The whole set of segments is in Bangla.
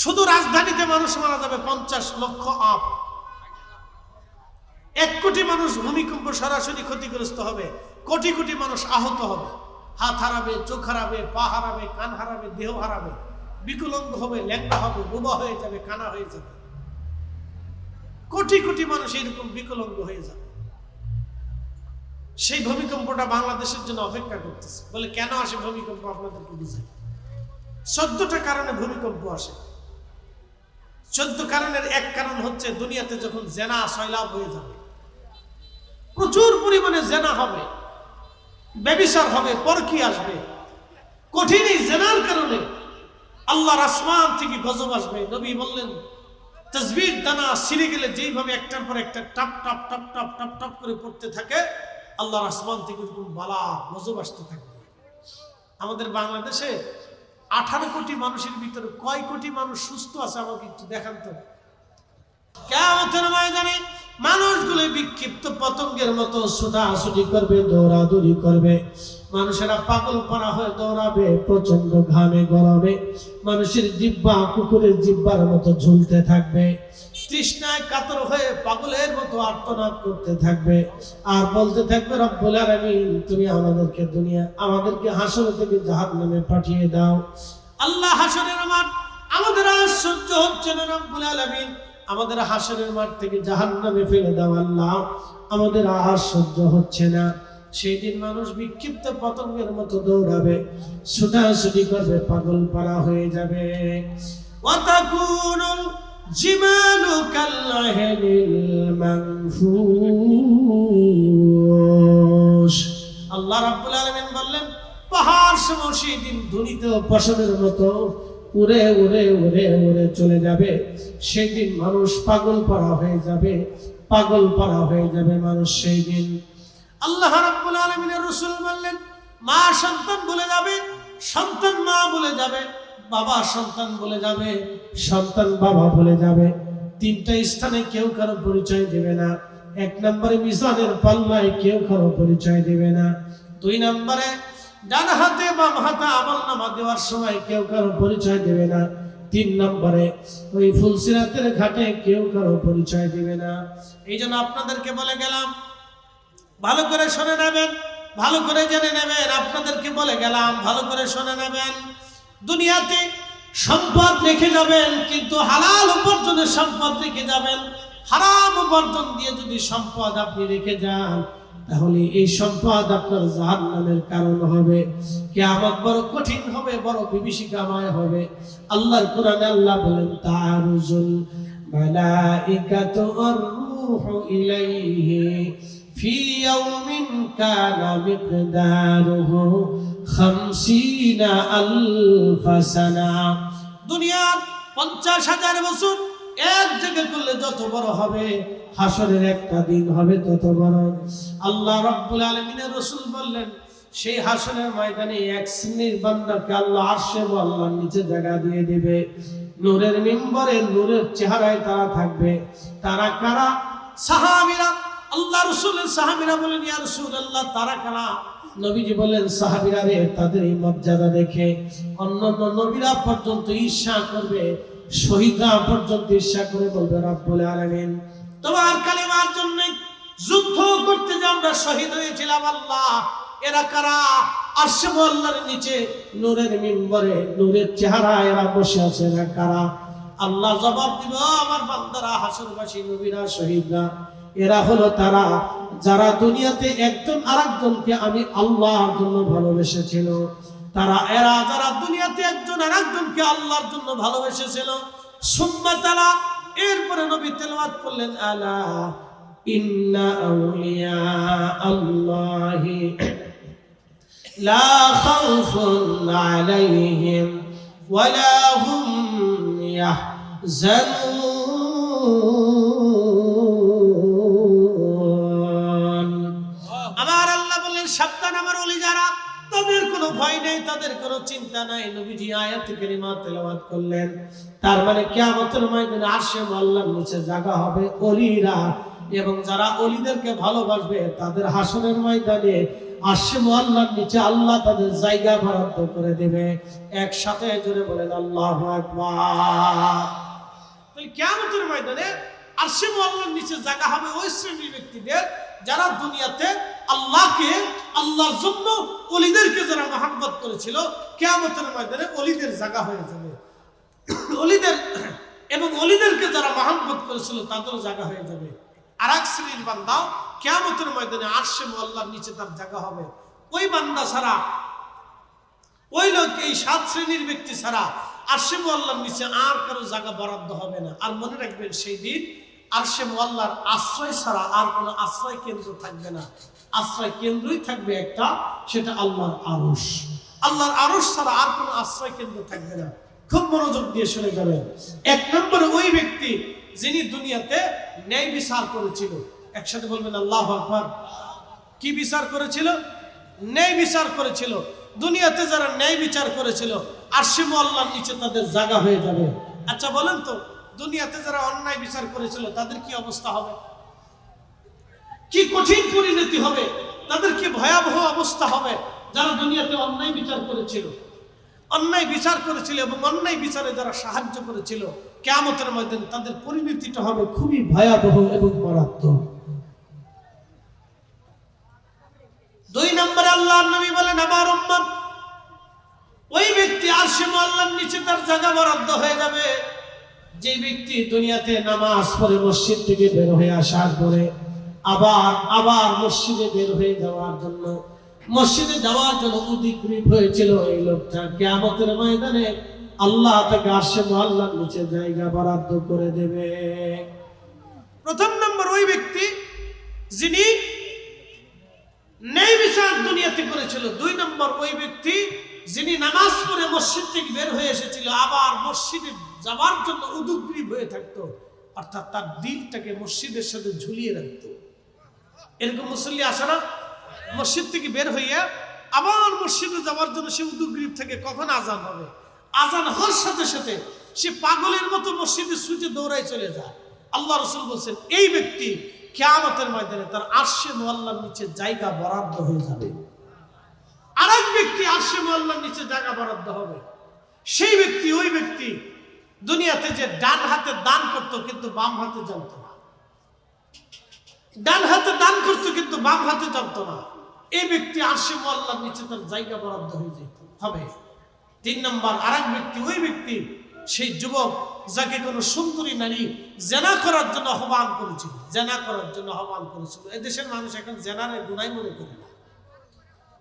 শুধু রাজধানীতে মানুষ মারা যাবে 50 লক্ষ আপ। 1 কোটি মানুষ ভূমিকম্প সরাসরি ক্ষতিগ্রস্ত হবে, কোটি কোটি মানুষ আহত হবে, হাত হারাবে, চোখ হারাবে, পা হারাবে, কান হারাবে, দেহ হারাবে, বিকলাঙ্গ হবে, ল্যাংড়া হবে, বোবা হয়ে যাবে, কানা হয়ে যাবে। কোটি কোটি মানুষ এরকম বিকলাঙ্গ হয়ে যাবে। সেই ভূমিকম্পটা বাংলাদেশের জন্য অপেক্ষা করতেছে। বলে কেন আসে ভূমিকম্প? আপনাদেরকে বুঝাই। 14টা কারণে ভূমিকম্প আসে। 14 কারণের এক কারণ হচ্ছে দুনিয়াতে যখন জেনা সয়লাব হয়ে যাবে, প্রচুর পরিমাণে জেনা হবে, ব্যভিচার হবে, পরকী আসবে। কঠিন এই জেনার কারণে আল্লাহর আসমান থেকে গজব আসবে। নবী বললেন তাসবির দানা ছিঁড়ে গেলে যেইভাবে একটার পর একটা টাপ টাপ টাপ টাপ টাপ টাপ করে পড়তে থাকে, আল্লাহর আসমান থেকে এরকম বালা গজব আসতে থাকবে। আমাদের বাংলাদেশে 18 কোটি মানুষের ভিতরে কয় কোটি মানুষ সুস্থ আছে আমাকে একটু দেখান তো। কিয়ামতের ময়দানে মানুষগুলো বিক্ষিপ্ত পতঙ্গের মতো ছোটাছুটি করবে, দৌড়াদৌড়ি করবে। মানুষেরা পাগল পারা হয়ে দৌড়াবে, প্রচন্ড ঘামে গরমে মানুষের জিহ্বা কুকুরের জিহ্বার মতো ঝুলতে থাকবে, তৃষ্ণায় কাতর হয়ে পাগলের মতো আর্তনাদ করতে থাকবে আর বলতে থাকবে রব্বুল আলামিন তুমি আমাদেরকে হাসর থেকে জাহান্নামে পাঠিয়ে দাও। আল্লাহ হাসরের মাঠ আমাদের আর সহ্য হচ্ছে না, রব্বুল আলামিন আমাদের হাসরের মাঠ থেকে জাহান্নামে ফেলে দাও। আল্লাহ আমাদের আর সহ্য হচ্ছে না। সেই দিন মানুষ বিক্ষিপ্ত পতঙ্গের মতো দৌড়াবে, ছুটাছুটি করবে, পাগল পারা হয়ে যাবে। ওয়াতাকুনুল জিমালু কাল্লাহিল মানফুশ। আল্লাহ রাব্বুল আলামিন বললেন পাহাড় সমূহ সেই দিন ধ্বনিত পশমের মতো উড়ে উড়ে উড়ে উড়ে চলে যাবে। সেই দিন মানুষ পাগল পারা হয়ে যাবে, পাগল পারা হয়ে যাবে মানুষ সেই দিন। আল্লাহ রাব্বুল আলামিনের রাসূল বললেন মা সন্তান বলে যাবে, সন্তান মা বলে যাবে, বাবা সন্তান বলে যাবে, সন্তান বাবা বলে যাবে। 3টা স্থানে কেউ কারো পরিচয় দেবে না। 1 নম্বরে মিজানের পাল্লায় কেউ কারো পরিচয় দেবে না। 2 নম্বরে ডান হাতে বাম হাতে আমলনামা দেওয়ার সময় কেউ কারো পরিচয় দেবে না। 3 নম্বরে ওই ফুলসিরাতের ঘাটে কেউ কারো পরিচয় দেবে না। এই জন্য আপনাদেরকে বলে গেলাম, ভালো করে শুনে নেবেন, ভালো করে জেনে নেবেন। আপনাদেরকে বলে গেলাম, ভালো করে শুনে নেবেন। দুনিয়াতে সম্পদ রেখে যাবেন, কিন্তু হালাল উপার্জনের সম্পদ রেখে যাবেন। হারাম উপার্জন দিয়ে যদি সম্পদ আপনি রেখে যান, তাহলে এই সম্পদ আপনার জাহান্নামের কারণ হবে। কিয়ামত বড় কঠিন হবে, বড় বিভীষিকাময় হবে। আল্লাহর কোরআনে আল্লাহ বলেন তারুজুল মালাইকাতু আর-রূহু ইলাইহি ফি ইয়াউমিন কানা মিকদারুহু 50 আলফ সানা। দুনিয়ার 50,000 বছর এক জায়গায় করলে যত বড় হবে, হাসরের একটা দিন হবে তত বড়। আল্লাহ রাব্বুল আলামিনের রাসূল বললেন সেই হাসরের ময়দানে এক শ্রেণীর বান্দাকে আল্লাহ আরশে ও আল্লাহর নিচে জায়গা দিয়ে দিবে। নূরের মিম্বরে নূরের চেহারায় তারা থাকবে। তারা কারা? সাহাবীরা। আল্লাহ রাসূলের সাহাবীরা বলেন ইয়া রাসূলুল্লাহ তারা কারা? নবীজি বললেন সাহাবীরা রে, তাদের এই মর্যাদা দেখে অন্যান্য নবীরা পর্যন্ত ঈর্ষা করবে, শহীদরা পর্যন্ত ঈর্ষা করে বলবে রব্বুল আলামিন তোমার কালিমার জন্য যুদ্ধ করতে যে আমরা শহীদ হয়েছিলাম, আল্লাহ এরা কারা? আরশে আল্লাহর নিচে নূরের মিম্বরে নূরের চেহারায় এরা বসে আছে, এরা কারা? আল্লাহ জবাব দিব আমার বান্দারা, হাসরবাসী নবীরা, শহীদরা। এরা হলো তারা যারা দুনিয়াতে একজন আরেকজনকে আমি আল্লাহর জন্য ভালোবেসেছিল। এরা যারা দুনিয়াতে একজন আরেকজনকে আল্লাহর জন্য ভালোবেসেছিল। সুম্মা তালা, এরপরে নবী তেলাওয়াত করলেন আলা ইন্না আউলিয়া আল্লাহি লা খাউফুন আলাইহিম ওয়ালা হুম ইয়াহজানুন। আমার আল্লাহ বললেন সাবধান, আমার ওলি যারা, তাদের কোনো ভয় নেই, তাদের কোনো চিন্তা নাই। নবীজি আয়াত কারিমা তেলাওয়াত করলেন। তার মানে কিয়ামতের ময়দানে আরশে আল্লাহর নিচে জায়গা হবে ওলিরা, এবং যারা ওলিদেরকে ভালোবাসবে তাদের হাসরের ময়দানে আরশে মুআল্লার নিচে আল্লাহ তাদের জায়গা বরাদ্দ করে দেবে। একসাথে জোরে বলেন আল্লাহু আকবার। তাহলে কিয়ামতের ময়দানে আরশে মুআল্লার নিচে জায়গা হবে ওই শ্রেণীর ব্যক্তিদের যারা দুনিয়াতে আল্লাহকে, আল্লাহর জন্য ওলিদেরকে যারা মহব্বত করেছিল, কিয়ামতের ময়দানে ওলিদের জায়গা হয়ে যাবে। ওলিদের এবং ওলিদেরকে যারা মহব্বত করেছিল তাদেরও জায়গা হয়ে যাবে। আর এক শ্রেণীর বান্দা কিয়ামতের ময়দানে আরশে মুআল্লার নিচে তার জায়গা হবে। ওই বান্দা ছাড়া, ওই লোক, এই 7 শ্রেণীর ব্যক্তি ছাড়া আরশে মুআল্লার নিচে আর কারো জায়গা বরাদ্দ হবে না। আর মনে রাখবেন, সেই দিন আরশে মুআল্লার আশ্রয় ছাড়া আর কোনো আশ্রয় কেন্দ্র থাকবে না। আশ্রয় কেন্দ্রই থাকবে একটা, সেটা আল্লাহর আরশ। আল্লাহর আরশ ছাড়া আর কোনো আশ্রয় কেন্দ্র থাকবে না। খুব মনোযোগ দিয়ে শুনে যাবেন। 1 নম্বরে ওই ব্যক্তি যিনি দুনিয়াতে ন্যায় বিচার করেছিল। একসাথে বলবেন আল্লাহু আকবার। কি বিচার করেছিল? ন্যায় বিচার করেছিল। দুনিয়াতে যারা ন্যায় বিচার করেছিল আরশে মুআল্লার নিচে তাদের জায়গা হয়ে যাবে। আচ্ছা বলেন তো, দুনিয়াতে যারা অন্যায় বিচার করেছিল তাদের কি অবস্থা হবে? কি কঠিন পরিণতি হবে, তাদের কি ভয়াবহ অবস্থা হবে যারা দুনিয়াতে অন্যায় বিচার করেছিল, অন্যায় বিচার করেছিল এবং অন্যায় বিচারে যারা সাহায্য করেছিল। কিয়ামতের ময়দানে তাদের পরিণতিটা হবে খুবই ভয়াবহ এবং মারাত্মক। 2 নম্বরে আল্লাহর নবী বলেন, আমার উম্মত ওই ব্যক্তি আরশে মুআল্লার নিচে তার জায়গা বরাদ্দ হয়ে যাবে যে ব্যক্তি দুনিয়াতে নামাজ পড়ে মসজিদ থেকে বের হয়ে আসার পরে আবার মসজিদে বের হয়ে যাওয়ার জন্য, মসজিদে যাওয়ার জন্য উদ্গ্রীব হয়েছিল। এই লোকটা কিয়ামতের ময়দানে আল্লাহ তাকে আরশে মুআল্লার নিচে জায়গা বরাদ্দ করে দেবে। 1 নম্বর ওই ব্যক্তি যিনি ন্যায় বিচার দুনিয়াতে করেছিল। 2 নম্বর ওই ব্যক্তি যিনি নামাজ পড়ে মসজিদ থেকে বের হয়ে এসেছিল, আবার মসজিদে যাওয়ার জন্য উদ্গ্রীব হয়ে থাকতো, অর্থাৎ তার দিলটাকে মসজিদের সাথে ঝুলিয়ে রাখতো। এরকম মুসল্লি আসে না? মসজিদ থেকে বের হইয়া আবার মসজিদে যাওয়ার জন্য সে উদ্গ্রীব থেকে কখন আজান হবে। আজান হওয়ার সাথে সাথে সে পাগলের মতো মসজিদে ছুটে দৌড়ায় চলে যায়। আল্লাহ রাসূল বলছেন, এই ব্যক্তি কিয়ামতের ময়দানে তার আরশে মুআল্লার নিচে জায়গা বরাদ্দ হয়ে যাবে। আরেক ব্যক্তি আরশে মুআল্লার নিচে জায়গা বরাদ্দ হবে। সেই ব্যক্তি, ওই ব্যক্তি দুনিয়াতে যে ডান হাতে দান করতো কিন্তু বাম হাতে জানতো না, ডান হাতে দান করতো কিন্তু বাম হাতে জানতো না। এই ব্যক্তি আরশে মুআল্লার নিচে তার জায়গা বরাদ্দ হয়ে যেত হবে। 3 নম্বর আরেক ব্যক্তি, ওই ব্যক্তি সেই যুবক যাকে কোনো সুন্দরী নারী জেনা করার জন্য আহ্বান করেছিল, জেনা করার জন্য আহ্বান করেছিল। এদেশের মানুষ এখন জেনারে গুনাহ মনে করে না।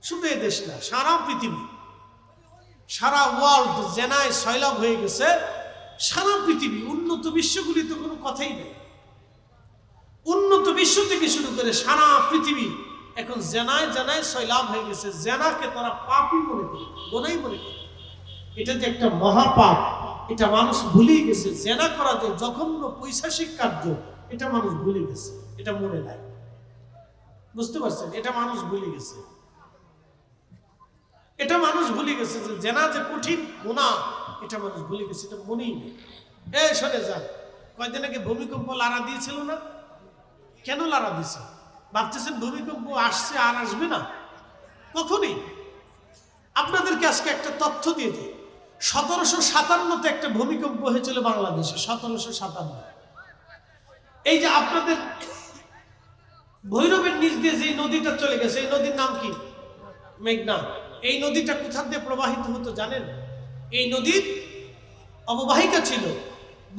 শুধু এদেশ না, সারা পৃথিবী, সারা ওয়ার্ল্ড জেনায় সয়লাব হয়ে গেছে। সারা পৃথিবী, উন্নত বিশ্বগুলি তো কোনো কথাই নেই। উন্নত বিশ্ব থেকে শুরু করে সারা পৃথিবী এখন জেনায় জেনায় সয়লাব হয়ে গেছে। জেনাকে তারা পাপই মনে করে, গুনাহই মনে করে। এটা যে একটা মহাপাপ, এটা মানুষ ভুলে গেছে। জেনা করা যে জঘন্য পৈশাচিক কার্য, এটা মানুষ ভুলে গেছে, এটা মনে নাই। বুঝতে পারছেন? এটা মানুষ ভুলে গেছে, এটা মানুষ ভুলে গেছে যে জেনা যে কঠিন গুনাহ, এটা মানুষ ভুলে গেছে, এটা মনেই নেই। সরে যান। কয়দিন আগে ভূমিকম্প লাড়া দিয়েছিল না? কেন লাড়া দিয়েছে? ভাবতেছেন ভূমিকম্প আসছে আর আসবে না? কখনই। আপনাদেরকে আজকে একটা তথ্য দিয়ে দিই। 1757-তে একটা ভূমিকম্প হয়েছিল বাংলাদেশে। 1757। এই যে আপনাদের ভৈরবের নিচ দিয়ে যে নদীটা চলে গেছে, এই নদীর নাম কি? মেঘনা। এই নদীটা কোথা দিয়ে প্রবাহিত হতো জানেন? এই নদীর অববাহিকা ছিল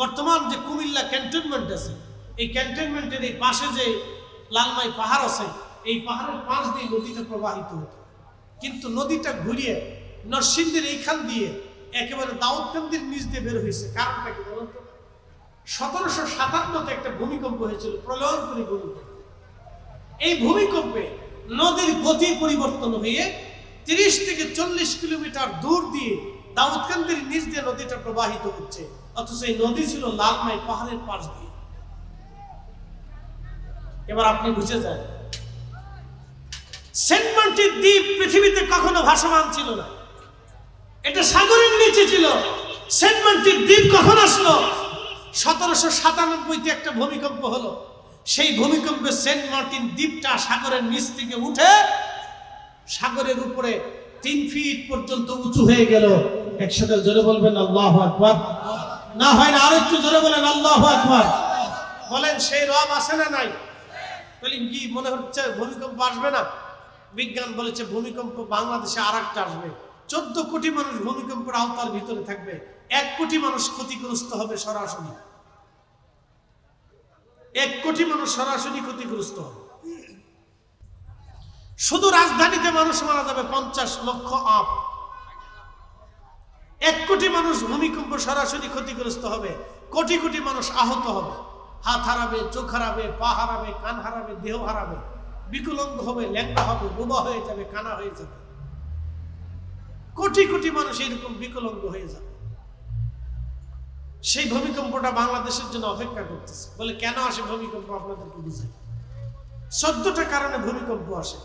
বর্তমান যে কুমিল্লা ক্যান্টনমেন্ট আছে, এই ক্যান্টনমেন্টের এই পাশে যে লালমাই পাহাড় আছে, এই পাহাড়ের পাশ দিয়ে নদীটা প্রবাহিত হতো। কিন্তু নদীটা ঘুরিয়ে নরসিংদীর এইখান দিয়ে একেবারে দাউদকান্দির নিচ দিয়ে বের হয়েছে। কারণটা কি বলুন তো? 1757-তে একটা ভূমিকম্প হয়েছিল, প্রলয়ঙ্করী ভূমিকম্প। এই ভূমিকম্পে নদীর গতি পরিবর্তন হয়ে 30 থেকে 40 কিলোমিটার দূর দিয়ে দাউদকান্দির নিচ দিয়ে নদীটা প্রবাহিত হচ্ছে, অথচ এই নদী ছিল লালমাই পাহাড়ের পাশ দিয়ে। এবার আপনি বুঝে যান, সেন্ট মার্টিন দ্বীপ পৃথিবীতে কখনো ভাসমান ছিল না, এটা সাগরের নিচে ছিল। সেন্ট মার্টিন দ্বীপ কখন আসলো? 1797-তে একটা ভূমিকম্প হলো। সেই ভূমিকম্পে সেন্ট মার্টিন দ্বীপটা সাগরের নিচ থেকে উঠে সাগরের উপরে 3 ফিট পর্যন্ত উঁচু হয়ে গেল। একসাথে জোরে বলবেন আল্লাহু আকবার। না হয় না, আরো একটু জোরে বলেন আল্লাহু আকবার। বলেন সেই রব আছে না নাই? বলি কি মনে হচ্ছে ভূমিকম্প আসবে না? বিজ্ঞান বলেছে ভূমিকম্প বাংলাদেশে আরেকটা আসবে। 14 কোটি মানুষ ভূমিকম্পের আওতার ভিতরে থাকবে, 1 কোটি মানুষ ক্ষতিগ্রস্ত হবে সরাসরি। 1 কোটি মানুষ সরাসরি ক্ষতিগ্রস্ত হবে। শুধু রাজধানীতে মানুষ মারা যাবে 50 লক্ষ আপ। 1 কোটি মানুষ ভূমিকম্প সরাসরি ক্ষতিগ্রস্ত হবে, কোটি কোটি মানুষ আহত হবে, হাত হারাবে, চোখ হারাবে, পা হারাবে, কান হারাবে, দেহ হারাবে, বিকলাঙ্গ হবে, ল্যাংড়া হবে, বোবা হয়ে যাবে, কানা হয়ে যাবে। কোটি কোটি মানুষ এরকম বিকলাঙ্গ হয়ে যাবে। সেই ভূমিকম্পটা বাংলাদেশের জন্য অপেক্ষা করতেছে। বলে কেন আসে ভূমিকম্প? আপনাদেরকে বুঝাই। 14টা কারণে ভূমিকম্প আসে।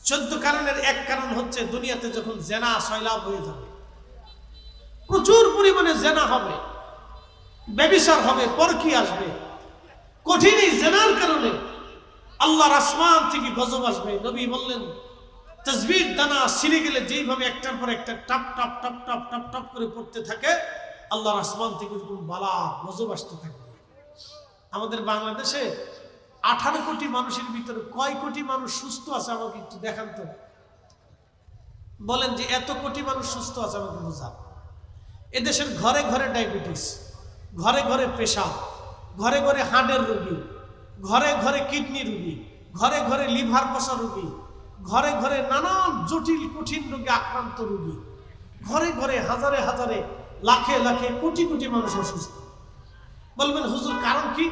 14 কারণের এক কারণ হচ্ছে দুনিয়াতে যখন জেনা সয়লাভ হয়ে যাবে, প্রচুর পরিমাণে জেনা হবে, ব্যভিচার হবে, পরকীয়া আসবে। কঠিন এই জেনার কারণে আল্লাহর আসমান থেকে গজব আসবে। নবী বললেন তাসবির দানা ছিঁড়ে গেলে যেইভাবে একটার পর একটা top top top top top top করে পড়তে থাকে, আল্লাহর আসমান থেকে এরকম বালা গজব আসতে থাকবে। আমাদের বাংলাদেশে 18 কোটি মানুষের ভিতরে কয় কোটি মানুষ সুস্থ আছে? আমাকে একটু দেখান তো। বলেন যে এত কোটি মানুষ সুস্থ আছে, আমাকে বোঝান। এদেশের ঘরে ঘরে ডায়াবেটিস, ঘরে ঘরে পেশাব, ঘরে ঘরে হার্টের রোগী, ঘরে ঘরে কিডনি রোগী, ঘরে ঘরে লিভার পচা রোগী, ঘরে ঘরে নানান জটিল কঠিন রোগে আক্রান্ত রোগী, ঘরে ঘরে হাজারে হাজারে লাখে লাখে কোটি কোটি মানুষ অসুস্থ। বলবেন হুজুর কারণ কি?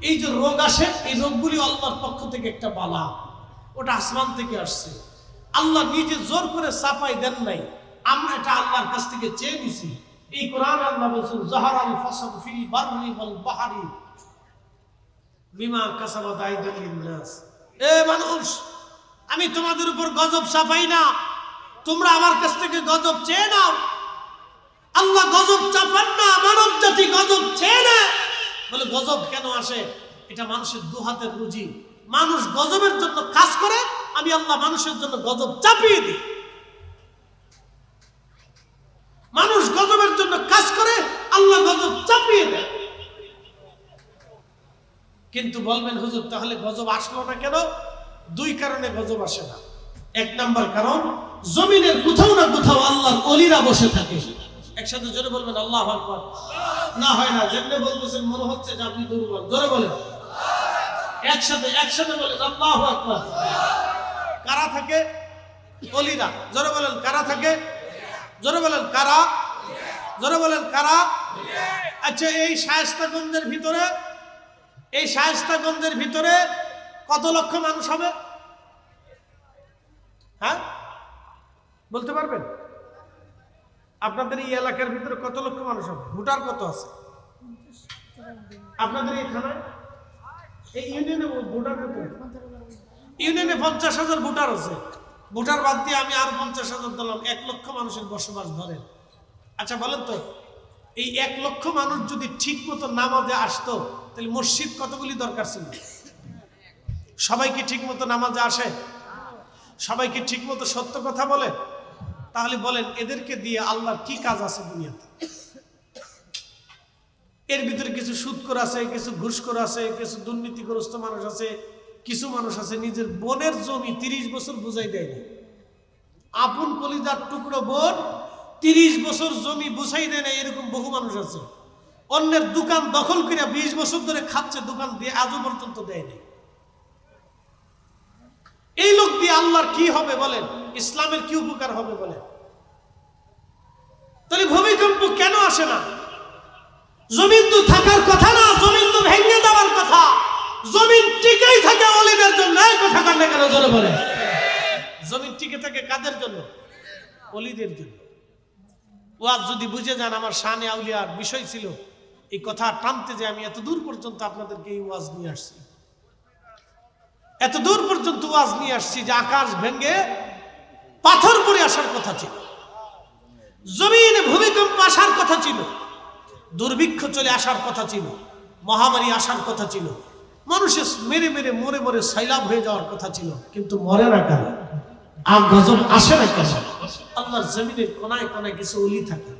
এই যে রোগ আসে, এই রোগগুলি আল্লাহর পক্ষ থেকে একটা বালা, ওটা আসমান থেকে আসছে। আল্লাহ নিজে জোর করে সাফাই দেন নাই, আমরা এটা আল্লাহর কাছ থেকে চেয়ে নিছি। এই কোরআন আল্লাহ বলেছেন যাহারাল ফাসাদ ফিল বাররি ওয়াল বাহরি বিমা কাসাবাত আইদিল লিন্নাস। এ মানুষ, আমি তোমাদের উপর গজব চাপাই না, তোমরা আমার কাছ থেকে গজব চেয়ে নাও। আল্লাহ গজব চাপান না, মানব জাতি গজব চেয়ে নেয়। বলে গজব কেন আসে? এটা মানুষের দু হাতের রুজি। মানুষ গজবের জন্য কাজ করে, আমি আল্লাহ মানুষের জন্য গজব চাপিয়ে দিই। মানুষ গজবের জন্য কাজ করে, আল্লাহ গজব চাপিয়ে দেয়। কিন্তু বলবেন হুজুর তাহলে গজব আসলো না কেন? 2 কারণে গজব আসে না। 1 নাম্বার কারণ, জমিনের কোথাও না কোথাও আল্লাহর ওলিরা বসে থাকে। একসাথে জোরে বলবেন আল্লাহু আকবার। না হয় না, যেমনি বলতেছেন মনে হচ্ছে যে আপনি দুর্বল। জোরে বলেন একসাথে বলেন আল্লাহু আকবার। কারা থাকে? ওলিরা। জোরে বলেন কারা থাকে? জোরে বলেন কারা? জোরে বলেন কারা? আচ্ছা, এই শায়েস্তাগঞ্জের ভিতরে কত লক্ষ মানুষ হবে? হ্যাঁ, বলতে পারবেন? আপনাদের এই এলাকার ভিতরে কত লক্ষ মানুষ হবে? ভোটার কত আছে আপনাদের এই থানায়? এই ইউনিয়নে ভোটার কত? ইউনিয়নে 50,000 ভোটার আছে। ভোটার বাদ দিয়ে আমি আর 50,000 দিলাম, 1 লক্ষ মানুষের বসবাস ধরেন। আচ্ছা বলেন তো, এই 1 লক্ষ মানুষ যদি ঠিক মতো নামাজে আসতো, তাহলে মসজিদ কতগুলি দরকার ছিল? সবাই কি ঠিক মতো নামাজে আসে? সবাই কি ঠিক মতো সত্য কথা বলে? তাহলে বলেন এদেরকে দিয়ে আল্লাহর কি কাজ আছে দুনিয়াতে? এর ভিতরে কিছু সুদখোর আছে, কিছু ঘুষখোর আছে, কিছু দুর্নীতিগ্রস্ত মানুষ আছে, কিছু মানুষ আছে নিজের বোনের জমি 30 বছর বুঝাই দেয়নি। আপন কলিজার টুকরো বোন 30 বছর জমি বুঝাই দেয় না, এরকম বহু মানুষ আছে। অন্যের দোকান দখল করে 20 বছর ধরে খাচ্ছে, দোকান দিয়ে আজও পর্যন্ত দেয়নি। এই লোক দিয়ে আল্লাহর কি হবে বলেন? ইসলামের কি উপকার হবে বলেন? তাহলে ভূমিকম্প কেন আসে না? জমিন তো থাকার কথা না, জমিন তো ভেঙে দেওয়ার কথা। জমিন টিকেই থাকে ওলিদের জন্য। এই কথা কানে কেন জোরে বলে? জমিন টিকে থাকে কাদের জন্য? ওলিদের জন্য। ওয়াজ যদি বুঝে যান, আমার শানে আউলিয়ার বিষয় ছিল এই কথা টানতে, যে আমি এত দূর পর্যন্ত আপনাদেরকে এই ওয়াজ নিয়ে আসছি, এত দূর পর্যন্ত ওয়াজ নিয়ে আসছি যে আকাশ ভেঙে পাথর পড়ে আসার কথা ছিল, জমিনে ভূমিকম্প আসার কথা ছিল, দুর্ভিক্ষ চলে আসার কথা ছিল, মহামারী আসার কথা ছিল, মানুষের মেরে মেরে মরে মরে সয়লাব হয়ে যাওয়ার কথা ছিল, কিন্তু মরে না কেন? আর গজব আসে না কেন? আল্লাহর জমিনের কোনায় কোনায় কিছু অলি থাকে।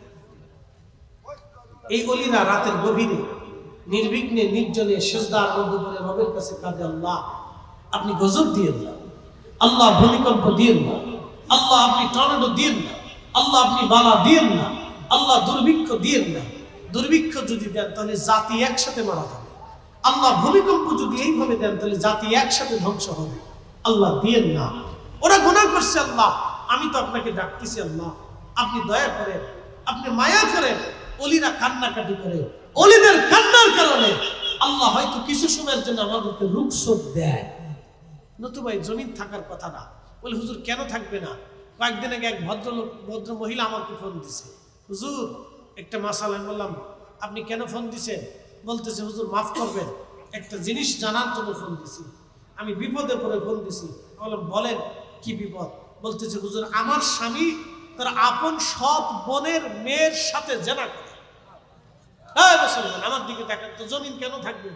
এই অলিরা রাতের গভীরে নির্বিঘ্নে নির্জনে সিজদার মধ্যে পড়ে রবের কাছে কাঁদে, আল্লাহ আপনি গজব দিয়েন না, আল্লাহ ভূমিকম্প দিয়েন না, আল্লাহ আপনি টর্নেডো দিয়েন না, আল্লাহ আপনি বালা দিয়েন না, আল্লাহ দুর্ভিক্ষ দিয়েন না। দুর্ভিক্ষ যদি দেন তাহলে জাতি একসাথে মারা যাবে। আল্লাহ ভূমিকম্প যদি এইভাবে দেন তাহলে জাতি একসাথে ধ্বংস হবে। আল্লাহ দিয়েন না। ওরা গুনাহ করছে, আল্লাহ আমি তো আপনাকে ডাকতেছি, আল্লাহ আপনি দয়া করেন, আপনি মায়া করেন। অলিরা কান্নাকাটি করে, অলিদের কান্নার কারণে আল্লাহ হয়তো কিছু সময়ের জন্য আমাদেরকে রুখসত দেয়। নতুবা এই জমিন থাকার কথা না। বলে হুজুর কেন থাকবে না? কয়েকদিন আগে এক ভদ্র মহিলা আমাকে ফোন দিছে, হুজুর একটা মাসালা। আমি বললাম আপনি কেন ফোন দিছেন? বলতেছে হুজুর মাফ করবেন, একটা জিনিস জানার জন্য ফোন দিছি, আমি বিপদে পড়ে ফোন দিছি। বললাম বলেন কি বিপদ? বলতেছে হুজুর আমার স্বামী তার আপন সৎ বোনের মেয়ের সাথে জেনা করে। মুসলমান আমার দিকে দেখেন তো, জমিন কেন থাকবে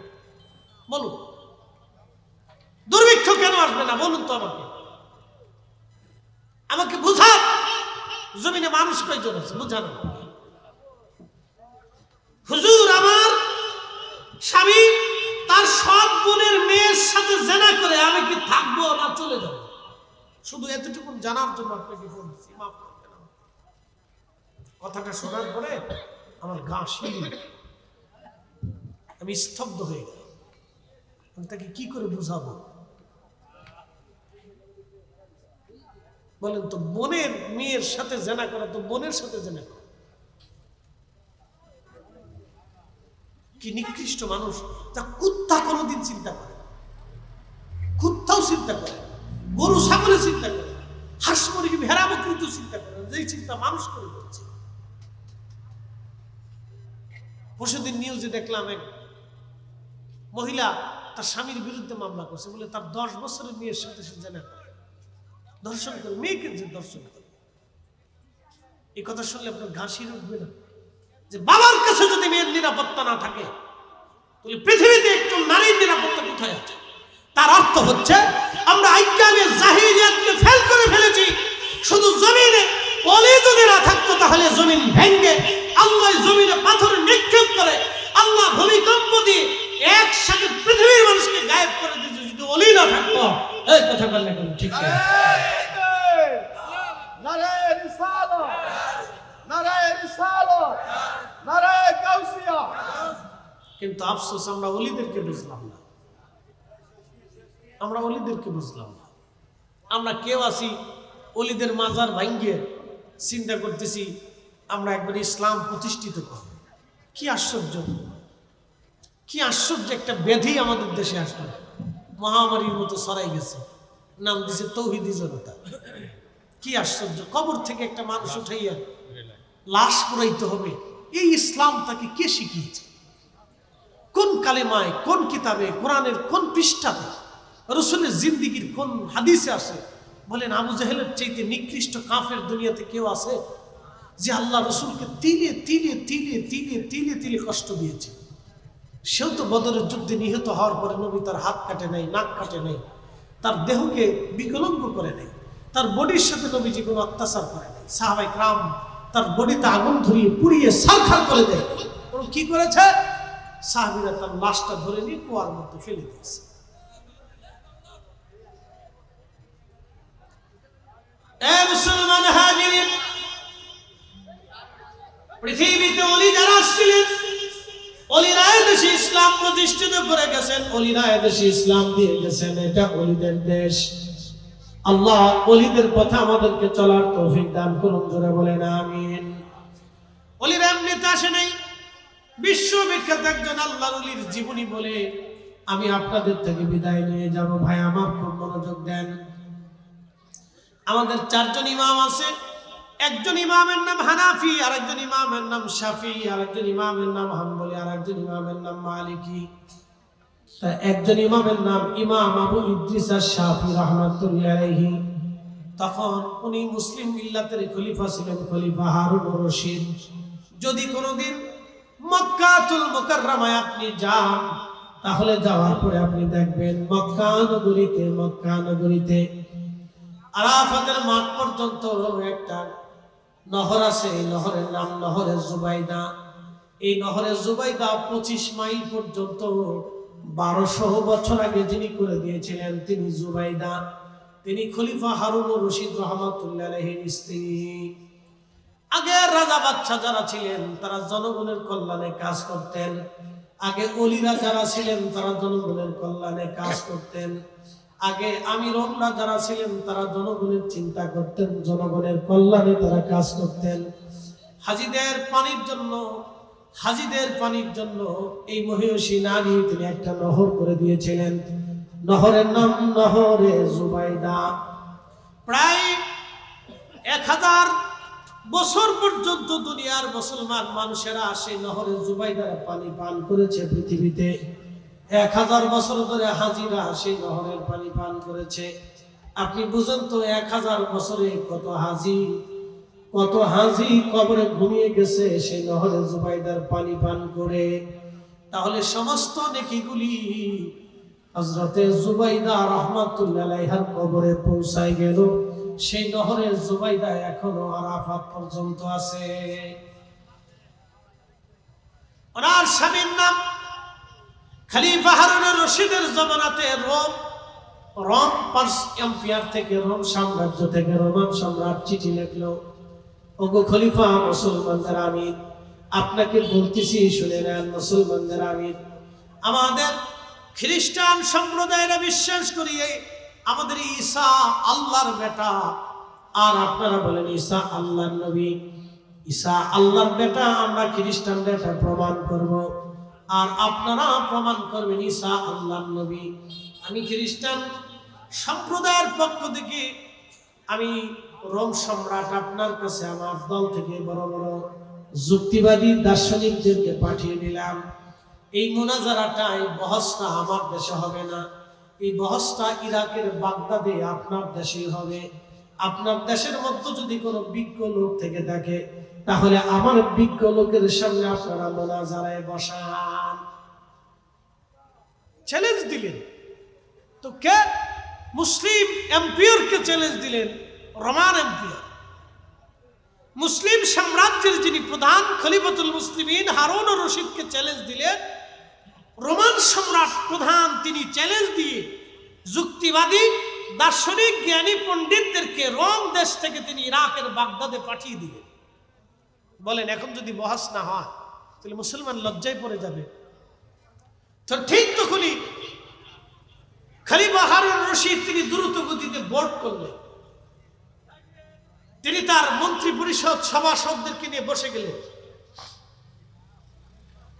বলুন? দুর্ভিক্ষ কেন আসবে না বলুন তো আমাকে, আমাকে বুঝান। জমিনে মানুষ কয়জন আছে বুঝান। হুজুর আমার স্বামী তার সৎ বোনের মেয়ের সাথে জেনা করে, আমি কি থাকবো না চলে যাব? শুধু এতটুকু জানার জন্য আপনাকে ফোন দিচ্ছি, মাফ করবেন। কথাটা শোনার পরে আমার গা শিউরে, আমি স্তব্ধ হয়ে গেল। তাকে কি করে বুঝাবো বলেন তো? বোনের মেয়ের সাথে জেনা করা তো বোনের সাথে জেনা করা। কি নিকৃষ্ট মানুষ! তা কুত্তা কোনোদিন চিন্তা করে, কুত্তাও চিন্তা করে, গরু ছাগলে চিন্তা করে, হাঁস মুরগি ভেড়া বকরি তো চিন্তা করে, যেই চিন্তা মানুষ করে দিচ্ছে। পরশুদিন নিউজে দেখলাম এক মহিলা তার স্বামীর বিরুদ্ধে মামলা করছে, বলে তার 10 বছরের মেয়ের সাথে সে জেনা করে, ধর্ষণ করে, মেয়েকে যে ধর্ষণ করে। এই কথা শুনলে আপনার ঘা শিউরে উঠবে না? যে বাবার কাছে যদি মেয়ের নিরাপত্তা না থাকে তাহলে পৃথিবীতে একটু নারীর নিরাপত্তা কোথায় আছে? তার অর্থ হচ্ছে আমরা আইকামে জাহিলিয়াতকে ফেল করে ফেলেছি। শুধু জমিনে ওলি যদি না থাকতো তাহলে জমিন ভেঙে আল্লাহ জমিনে পাথর নিক্ষেপ করে, আল্লাহ ভূমিকম্প দিয়ে একসাথে পৃথিবীর মানুষকে গায়েব করে দিত যদি ওলি না থাকতো। এই কথা বললে কেন? ঠিক আছে। নারায়ে রিসালাত, নারায়ে রিসালাত, নারায়ে গাউসিয়া। কিন্তু আফসোস আমরা ওলিদেরকে বুঝলাম না, আমরা ওলিদেরকে বুঝলাম না। আমরা কেউ আছি ওলিদের মাজার ভাঙ্গিয়ে চিন্তা করতেছি আমরা একবার ইসলাম প্রতিষ্ঠিত করব। কি আশ্চর্য, কি আশ্চর্য একটা ব্যাধি আমাদের দেশে আসবে, মহামারীর মতো ছড়াই গেছে, নাম দিছে তৌহিদি জনতা। কি আশ্চর্য! কবর থেকে একটা মানুষ উঠাইয়া লাশ পুরাইতে হবে, এই ইসলাম তাকে কে শিখিয়েছে? কোন কালেমায়, কোন কিতাবে, কোরআনের কোন পৃষ্ঠাতে, রসুলের জিন্দিগির কোন হাদিসে আসে? বলেন আবু জাহেলের চাইতে নিকৃষ্ট কাফের দুনিয়াতে কেউ আছে যে আল্লাহ রসুলকে তিলে তিলে তিলে তিলে তিলে তিলে কষ্ট দিয়েছে? সেও তো বদরের যুদ্ধে নিহত হওয়ার পরে নবী তার হাত কাটে নাই, নাক কাটে নাই, তার দেহকে বিকলঙ্গ করে নাই, তার বডির সাথে নবীজি কোনো অত্যাচার করে নাই। সাহাবায়ে কেরাম তার বডিতে আগুন ধরিয়ে পুড়িয়ে ছারখার করে দেয়। ওরা কি করেছে? সাহাবীরা তার লাশটা ধরে নিয়ে কুয়ার মধ্যে ফেলে দিয়েছে। মুসলমান হাজিরিন, পৃথিবীতে ওলি যারা ছিলেন, ওলিরা দেশে ইসলাম প্রতিষ্ঠিত করে গেছেন, ওলিরা দেশে ইসলাম দিয়ে গেছেন। এটা ওলিদের দেশ। আল্লাহ ওলিদের পথে আমাদেরকে চলার তৌফিক দান করুন। জোরে বলেন আমিন। ওলিরা এমনিতে আসে নাই, বিশ্ববিখ্যাত একজন আল্লাহর ওলির জীবনী বলে আমি আপনাদের থেকে বিদায় নিয়ে যাব। ভাই আমার খুব মনোযোগ দেন। আমাদের 4 জন ইমাম আছে। একজন ইমামের নাম হানাফি, আরেকজন ইমামের নাম শাফি, আরেকজন ইমামের নাম হাম্বলি, আরেকজন ইমামের নাম মালিকি। একজন ইমামের নাম ইমাম আবু ইদ্রিস আশ-শাফি রাহমাতুল্লাহি আলাইহি। তখন উনি মুসলিম মিল্লাতের খলিফা ছিলেন, খলিফা হারুনুর রশিদ। যদি কোনোদিন মক্কাতুল মুকাররমায় আপনি যান তাহলে যাওয়ার পরে আপনি দেখবেন মক্কা নগরীতে আরাফাতের মাঠ পর্যন্ত একটা নহর আছে, এই নহরের নাম নহরে জুবাইদা। এই নহরে জুবাইদা 25 মাইল পর্যন্ত 1200 বছর আগে যিনি করে দিয়েছিলেন তিনি জুবাইদা, তিনি খলিফা হারুনুর রশিদ রহমাতুল্লাহ আলাইহির স্ত্রী। আগের রাজা বাদশা যারা ছিলেন তারা জনগণের কল্যাণে কাজ করতেন। আগে অলিরা যারা ছিলেন তারা জনগণের কল্যাণে কাজ করতেন। আগে আমিররা যারা ছিলেন তারা জনগণের চিন্তা করতেন, জনগণের কল্যাণে তারা কাজ করতেন। হাজিদের পানির জন্য এই মহিষী নারী তিনি একটা নহর করে দিয়েছিলেন। নহরের নাম নহরে জুবাইদা। প্রায় 1000 বছর পর্যন্ত দুনিয়ার মুসলমান মানুষেরা সেই নহরে জুবাইদার পানি পান করেছে। পৃথিবীতে 1000 বছর ধরে হাজিরা সেই নহরের পানি পান করেছে। আপনি বুঝেন তো 1000 বছরে কত হাজি কবরে ঘুমিয়ে গেছে সেই নহরে জুবাইদার পানি পান করে। তাহলে সমস্ত নেকিগুলি হযরতে জুবাইদা রাহমাতুল্লাহ আলাইহার কবরে পৌঁছায় গেল। সেই নহরে জুবাইদা এখনো আরাফাত পর্যন্ত আছে। ওনার স্বামীর নাম খলিফা হারুনুর রশিদের জমানাতে রোম পার্স এম্পায়ার থেকে, রোম সাম্রাজ্য থেকে রোমান সম্রাট চিঠি লিখলো, ওগো খলিফা মুসলমানদের আমির, আপনাকে বলতেছি শুনে নেন। মুসলমানদের আমির, আমাদের খ্রিস্টান সম্প্রদায়েরা বিশ্বাস করিয়ে আমাদের ঈসা আল্লাহর বেটা, আর আপনারা বলেন ঈসা আল্লাহর নবী। ঈসা আল্লাহর বেটা, আমরা খ্রিস্টানরা এটা প্রমাণ করব, আর আপনারা প্রমাণ করবেন ঈসা আল্লাহর নবী। আমি খ্রিস্টান সম্প্রদায়ের পক্ষ থেকে আমি রোম সম্রাট আপনার কাছে আমার দল থেকে বড় বড় যুক্তিবাদী দার্শনিকদেরকে পাঠিয়ে দিলাম। এই মুনাজারাটা, এই বহসটা আমার দেশে হবে না, এই বহসটা ইরাকের বাগদাদে আপনার দেশেই হবে। আপনার দেশের মধ্যে যদি কোনো বিজ্ঞ লোক থেকে থাকে তাহলে আমার বিজ্ঞ লোকের সামনে আপনারা মুনাজারায় বসান। চ্যালেঞ্জ দিলেন তো কে? মুসলিম এম্পায়ারকে চ্যালেঞ্জ দিলেন রোমান এম্পায়ার। মুসলিম সাম্রাজ্যের যিনি প্রধান খলিফাতুল মুসলিমিন হারুনুর রশিদকে চ্যালেঞ্জ দিলেন রোমান সম্রাট প্রধান। তিনি চ্যালেঞ্জ দিয়ে যুক্তিবাদী দার্শনিক জ্ঞানী পণ্ডিতদেরকে রোম দেশ থেকে তিনি ইরাকের বাগদাদে পাঠিয়ে দিলেন। বলেন এখন যদি বহাস না হয় তাহলে মুসলমান লজ্জায় পড়ে যাবে। তো ঠিক তখনই খলিফা হারুনুর রশিদ তিনি দ্রুত গতিতে বোর্ড করলেন। তিনি তার মন্ত্রী পরিষদ সভাসদদেরকে নিয়ে বসে গেলেন।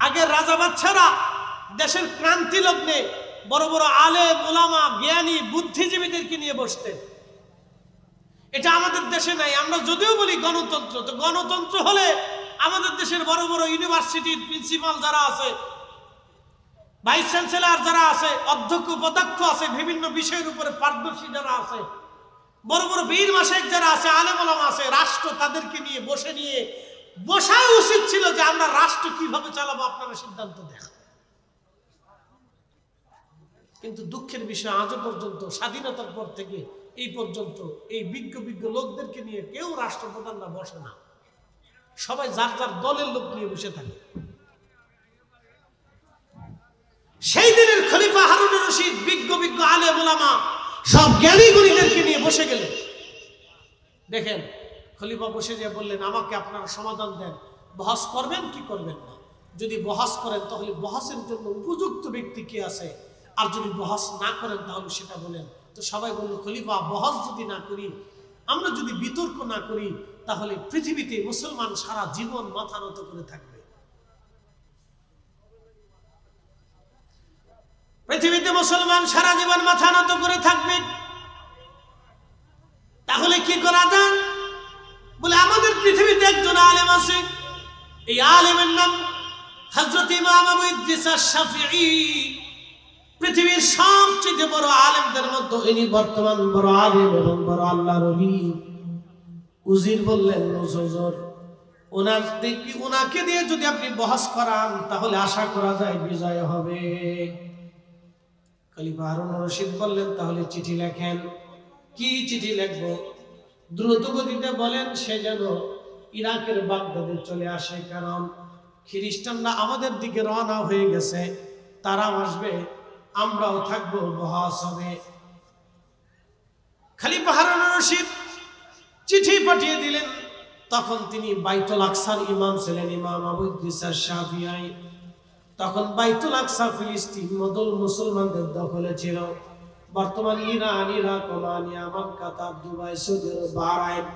আগে রাজা বাদশারা দেশের ক্রান্তি লগ্নে বড় বড় আলেম ওলামা জ্ঞানী বুদ্ধিজীবীদেরকে নিয়ে বসতেন। এটা আমাদের দেশে নাই। আমরা যদিও বলি গণতন্ত্র, তো গণতন্ত্র হলে আমাদের দেশের বড় বড় ইউনিভার্সিটির প্রিন্সিপাল যারা আছে, ভাইস চ্যান্সেলর যারা আছে, অধ্যক্ষ উপাধ্যক্ষ আছে, বিভিন্ন বিষয়ের উপরে পারদর্শী যারা আছে, বড় বড় বীর মাসায়েখ যারা আছে, আলেম ওলামা আছে, রাষ্ট্র তাদেরকে নিয়ে বসাই উচিত ছিল যে আমরা রাষ্ট্র কিভাবে চালাবো আপনারা সিদ্ধান্ত দেন। কিন্তু দুঃখের বিষয় আজও পর্যন্ত স্বাধীনতার পর থেকে এই পর্যন্ত এই বিজ্ঞ লোকদেরকে নিয়ে কেউ রাষ্ট্রপ্রধানরা বসে না। সবাই যার যার দলের লোক নিয়ে বসে থাকে। সেই দিনের খলিফা হারুনুর রশিদ বিজ্ঞ আলেম ওলামা সব জ্ঞানী গুণীদেরকে নিয়ে বসে গেলেন। দেখেন খলিফা বসে যে বললেন আমাকে আপনারা সমাধান দেন, বহাস করবেন কি করবেন না। যদি বহাস করেন তাহলে বহাসের জন্য উপযুক্ত ব্যক্তি কে আছে, আর যদি বহাস না করেন তাহলে সেটা বলেন। তো সবাই বলল খলিফা বহাস যদি না করি, আমরা যদি বিতর্ক না করি, তাহলে পৃথিবীতে মুসলমান সারা জীবন মাথা নত করে থাকবে। পৃথিবীতে মুসলমান সারা জীবন মাথা নত করে থাকবে। তাহলে কি করা যায়? বলে আমাদের পৃথিবীতে একজন আলেম আছে, এই আলেমের নাম হযরত ইমাম আবু ইদ্রিস আশ-শাফিঈ। পৃথিবীর সবচেয়ে বড় আলেমদের মধ্যে ইনি বর্তমান বড় আলেম এবং বড় আল্লাহর ওলি। উজির বললেন হুজুর, ওনাকে দিয়ে যদি আপনি বহস করান তাহলে আশা করা যায় বিজয় হবে। খলিফা হারুনুর রশিদ বললেন তাহলে চিঠি লেখেন। কি চিঠি লিখবো? দ্রুত গতিতে বলেন, সে যেন ইরাকের বাগদাদে চলে আসে, কারণ খ্রিস্টানরা আমাদের দিকে রওনা হয়ে গেছে, তারাও আসবে, আমরাও থাকবো, বহাস হবে। খলিফা হারুন রশিদ চিঠি পাঠিয়ে দিলেন। তখন তিনি বাইতুল আকসার ইমাম ছিলেন, ইমাম আবু ইদ্রিস আশ-শাফিঈ। তখন বাইতুল আকসা ফিলিস্তিন মদল মুসলমানদের দখলে ছিল। বর্তমান Iran, Iraq, Oman, Yemen, Qatar, Dubai, Saudi Arabia, Bahrain,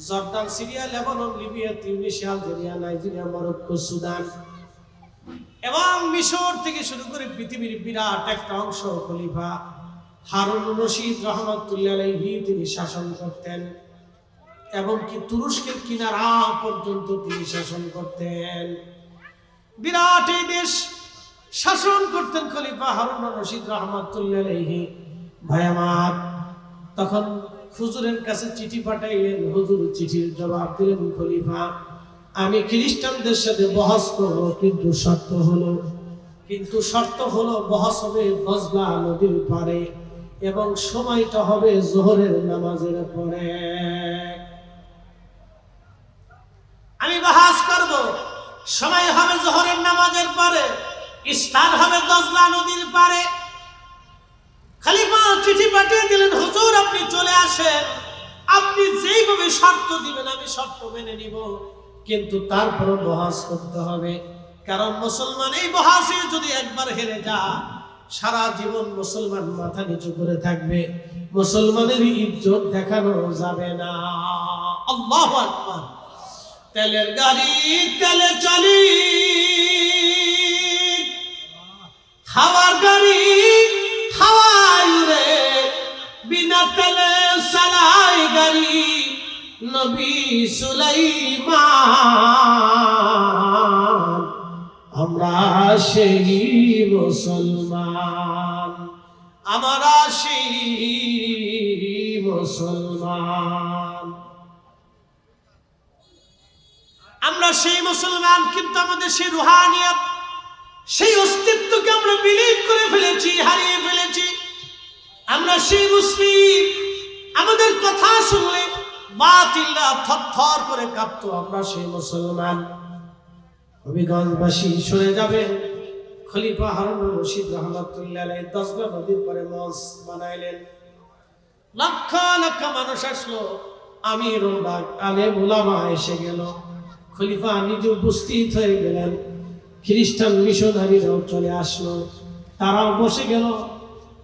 Jordan, Syria, Lebanon, Libya, Tunisia, Algeria, Nigeria, Morocco, Sudan এবং মিশর থেকে শুরু করে পৃথিবীর বিরাট একটা অংশ খলিফা হারুন রশিদ রহমাতুল্লাহ আলাইহি তিনি শাসন করতেন। এমনকি তুরস্কের কিনারা পর্যন্ত তিনি শাসন করতেন। বিরাট এই দেশ শাসন করতেন খলিফা হারুন রশিদ রহমাতুল্লাহ আলাইহি। ভাই আমার, তখন হুজুরের কাছে চিঠি পাঠাইলেন। হুজুর চিঠির জবাব দিলেন, খলিফা আমি খ্রিস্টানদের সাথে বহস করব, কিন্তু শর্ত হলো বহস হবে দজলা নদীর পারে এবং সময়টা হবে জোহরের নামাজের পরে। আমি বহস করব, সময় হবে জোহরের নামাজের পরে, স্থান হবে দজলা নদীর পারে। খলিফা চিঠি পাঠিয়ে দিলেন, হুজুর আপনি চলে আসেন, আপনি যেইভাবে শর্ত দিবেন আমি শর্ত মেনে নিব, কিন্তু তারপরে বহাস করতে হবে। কারণ মুসলমান এই বহাসে যদি একবার হেরে যায়, সারা জীবন মুসলমান মাথা নিচু করে থাকবে, মুসলমানের ইজ্জত দেখানো যাবে না। আল্লাহু আকবার। তেলের গাড়ি তেলে চলি, হাওয়ার গাড়ি হাওয়ায় উড়ে, বিনা তেলে চালাই গাড়ি নবী সুলাইমান। আমরা সেই মুসলমান, আমরা সেই মুসলমান, আমরা সেই মুসলমান, কিন্তু আমাদের সেই রুহানিয়ত, সেই অস্তিত্বকে আমরা বিলীন করে ফেলেছি, হারিয়ে ফেলেছি। আমরা সেই মুসলিম, আমাদের কথা শুনলে বাতিলরা থরথর করে কাঁপতো, আমরা সেই মুসলমান। হবিগঞ্জবাসী শুনে যাবেন, খলিফা হারুন রশিদ রহমাতুল্লাহ আলাইহি দজলা নদীর পরে মঞ্চ বানাইলেন। লক্ষ লক্ষ মানুষ আসলো, আমির আলেম উলামা এসে গেল, খলিফা নিজে উপস্থিত হয়ে গেলেন। খ্রিস্টান মিশনারিরাও চলে আসলো, তারাও বসে গেল।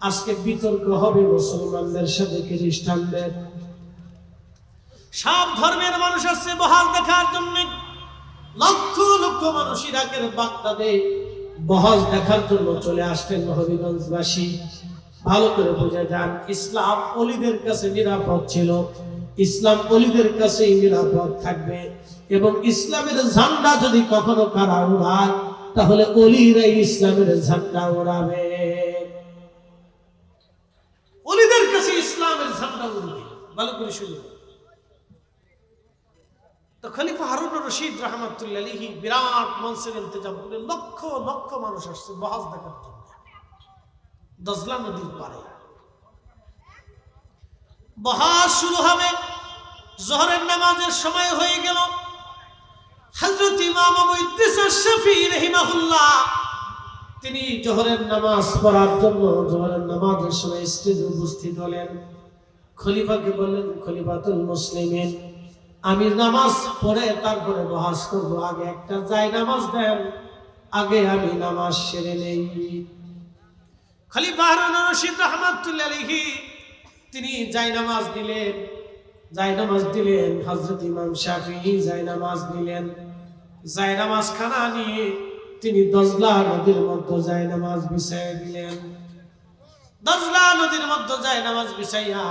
আজকে বিতর্ক হবে মুসলমানদের সাথে খ্রিস্টানদের। সব ধর্মের মানুষ আসছে বহাস দেখার জন্য। লক্ষ লক্ষ মানুষ ইরাকের বাগদাদে বহাস দেখার জন্য চলে আসতেন। হবিগঞ্জবাসী ভালো করে বুঝে যান, ইসলাম ওলিদের কাছে নিরাপদ ছিল, ইসলাম ওলিদের কাছেই নিরাপদ থাকবে। এবং ইসলামের ঝান্ডা যদি কখনো কারা উড়ায়, তাহলে ওলিরাই ইসলামের ঝান্ডা উড়াবে, ওলিদের কাছে ইসলামের ঝান্ডা উড়বে। ভালো করে শুনুন। তো খলিফা হারুন রশিদ রহমাতুল্লাহ আলাইহি বিরাট মঞ্চের ইন্তজাম করে লক্ষ লক্ষ মানুষ আসছে বহাস দেখার জন্য দজলা নদীর পারে। বহাস শুরু হবে, জোহরের নামাজের সময় হয়ে গেল। হযরত ইমাম আবু ইদ্রিস আশ-শাফিঈ রাহিমাহুল্লাহ তিনি জোহরের নামাজ পড়ার জন্য জোহরের নামাজের সময় স্টেজে উপস্থিত হলেন। খলিফাকে বললেন, খলিফাতুল মুসলিমিন আমি নামাজ পড়ে তারপরে বহাস করব, আগে একটা যাই নামাজ দেন, আগে আমি নামাজ সেরে নেই। খলিফা হারুন রশিদ রাহমাতুল্লাহি আলাইহি তিনি যাই নামাজ দিলেন। হযরত ইমাম শাফিঈ যাই নামাজ নিলেন। যাই নামাজ খানা নিয়ে তিনি দজলা নদীর মধ্যে যাই নামাজ বিছাইয়া দিলেন। দজলা নদীর মধ্যে যাই নামাজ বিছাইয়া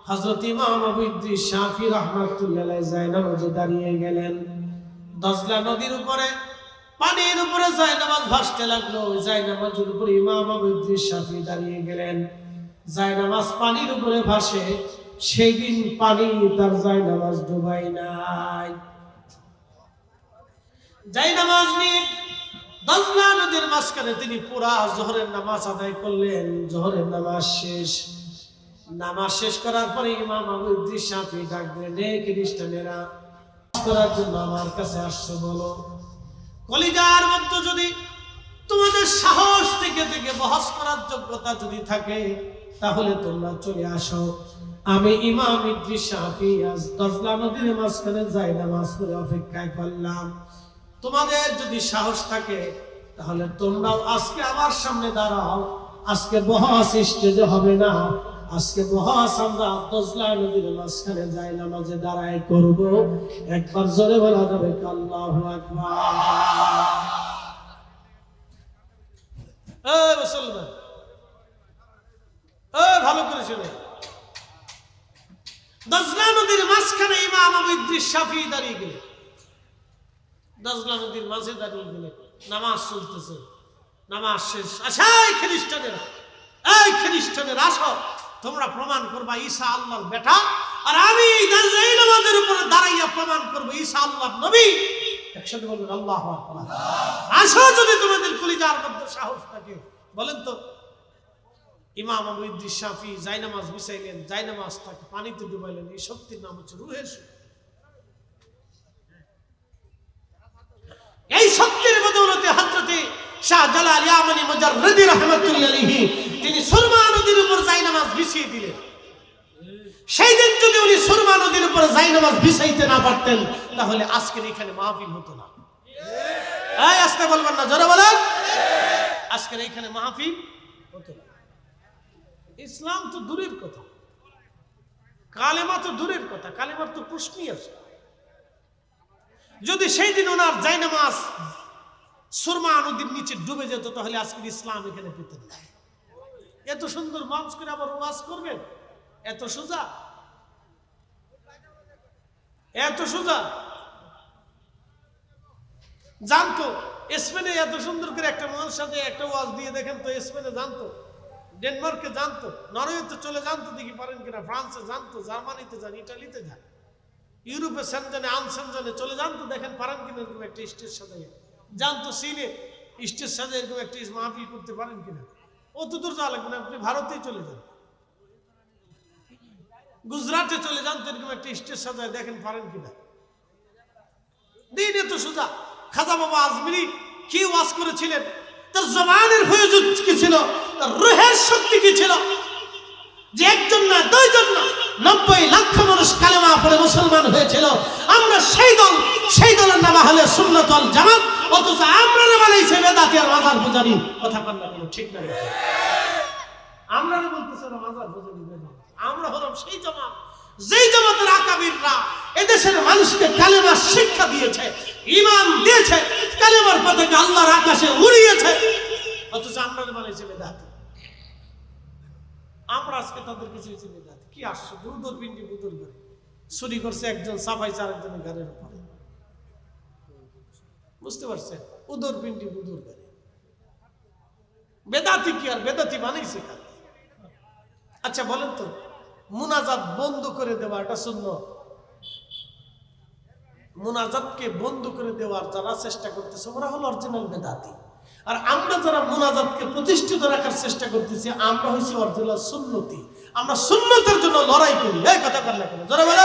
হযরত ইমাম আবু ইদ্রিস শাফিঈ রাহমাতুল্লাহি আলাইহি যাই নামাজে দাঁড়িয়ে গেলেন। দজলা নদীর উপরে পানির উপরে যাই নামাজ ভাসতে লাগলো। যাই নামাজের উপরে ইমাম আবু ইদ্রিস শাফিঈ দাঁড়িয়ে গেলেন। যাই নামাজ পানির উপরে ভাসে, সেই দিন পানি তার যাই নামাজ ডুবাই নাই। যাই নামাজ নিয়ে দজলা নদীর মাঝখানে তিনি পুরা জোহরের নামাজ আদায় করলেন। জোহরের নামাজ শেষ, নামাজ শেষ করার পরে ইমাম আবু ইদ্রিস শাফি ডাক দিলেন, হে খ্রিস্টানেরা, করার জন্য আমার কাছে আসছো বলো। কলিজার মধ্যে যদি তোমাদের সাহস থেকে থেকে বহস করার যোগ্যতা যদি থাকে তাহলে তোমরা চলে আসো। আমি ইমাম ইদ্রিস শাফি আজ দজলা নদীর মাঝখানে যাই নামাজ পড়ে অপেক্ষায় করলাম। তোমাদের যদি সাহস থাকে তাহলে তোমরাও আজকে আমার সামনে দাঁড়াও। আজকে বহস স্টেজে হবে না, আজকে বহস আমরা দজলা নদীর মাঝখানে যাই নামাজে দাঁড়াই করব। একবার জোরে বলা যাবে আল্লাহু আকবার। এই মুসলমান, ভালো করে শুনে, দজলা নদীর মাঝখানে ইমাম আবু ইদ্রিস শাফি দাঁড়িয়ে গেলেন। দজলা নদীর মাঝে দাঁড়িয়ে গেলেন, নামাজ চলতেছে, নামাজ শেষ। আচ্ছা এই খ্রিস্টানেরা আসো, তোমরা প্রমাণ করবা ঈসা আল্লাহর বেটা, আর আমি এই নামাজের উপরে দাঁড়াইয়া প্রমাণ করবো ঈসা আল্লাহর নবী। একসাথে বলবেন আল্লাহু আকবার। আসো যদি তোমাদের কলিজার মধ্যে সাহস থাকে। বলেন তো, ইমাম আবু ইদ্রিস শাফি জায়নামাজ বিছাইলেন, জায়নামাজ তাকে পানিতে ডুবাইলেন। এই শক্তির নাম হচ্ছে রূহের শক্তি। এই শক্তির বদৌলতে হযরতে শাহজালাল ইয়ামানি মুজাররিদি রাহমাতুল্লাহি আলাইহি তিনি সুরমা নদীর উপর জায়নামাজ বিছিয়ে দিলেন। সেই দিন যদি উনি সুরমা নদীর উপর জায়নামাজ বিছাইতে না পারতেন তাহলে আজকের এখানে মাহফিল হতো না। এই আস্তে বলবেন না, জোরে বলেন। আজকের এখানে মাহফিল হতো না। ইসলাম তো দূরের কথা, কালেমা তো দূরের কথা, কালেমার তো প্রশ্নই আছে। যদি সেই দিন ওনার জায়নামাজ সুরমা নদীর নিচে ডুবে যেত তাহলে আজকের ইসলাম এখানে পেতেন না। এত সুন্দর মঞ্চ করে আবার ওয়াজ করবেন, এত সোজা, এত সোজা। জানতো স্পেনে এত সুন্দর করে একটা মানুষের সাথে একটা ওয়াজ দিয়ে দেখেন তো, স্পেনে জানতো, ডেনমার্কে জানতো, নরওয়েতে চলে জানতো, দেখি পারেন কিনা, ফ্রান্সে জানতো, জার্মানিতে যান, ইটালিতে যান, ইউরোপে সেনজানে আনসেনজানে চলে জানতো, দেখেন পারেন কিনা এরকম একটা স্টেজ সাজাইয়া। জানতো চীনে স্টেজ সাজাই এরকম একটা মাহফিল করতে পারেন কিনা। অত দূর যাওয়া লাগবে না, আপনি ভারতেই চলে যান, গুজরাটে চলে যান, তো এরকম একটা স্টেজ সাজায় দেখেন পারেন কিনা। দিন এত সোজা। খাজা বাবা আজমিরি কি ওয়াজ করেছিলেন, তার জবানের ফয়জুদ কি ছিল, তার রূহের শক্তি কি ছিল, যে একজন না দুইজন না 90 লক্ষ মানুষ কালেমা পড়ে মুসলমান হয়েছিল। আমরা সেই দলের নাম আহলে সুন্নাত ওয়াল জামাত, অথচ আমরা না বানাইছে বেদাতি আর মাজার পূজারি। কথা বল না, কোনো ঠিক না। আমরা না বলতেছি না মাজার পূজারি বেদাত, আমরা হলাম সেই জামাত যেই জামাতের আকাবিররা এদেশের মানুষকে কালেমার শিক্ষা দিয়েছে, ঈমান দিয়েছে, কালেমার পতাকা আল্লাহর আকাশে উড়িয়েছে, অথচ আমরা না বানাইছে বেদাতি। আমরা আজকে তাদের কিছু কিছু বেদাত। কি আশ্চর্য, উদর পিন্ডি বুদর করে চুরি করছে একজন, সাফাইছে আরেকজনের ঘরের উপরে। বুঝতে পারছেন, উদর পিন্ডি বুদর করে বেদাতি। কি আর বেদাতি বানাইছে কাকে? আচ্ছা বলেন তো, মুনাজাত বন্ধ করে দেওয়া এটা সুন্নাত। মুনাজাতকে বন্ধ করে দেওয়ার যারা চেষ্টা করতেছে ওরা হলো অরিজিনাল বেদাতি। আর আমরা যারা মুনাজাতকে প্রতিষ্ঠিত রাখার চেষ্টা করতেছি আমরা হইছি অরিজিনাল সুন্নতি। আমরা সুন্নতের জন্য লড়াই করি। এই কথা বল না কেন, যারা বলে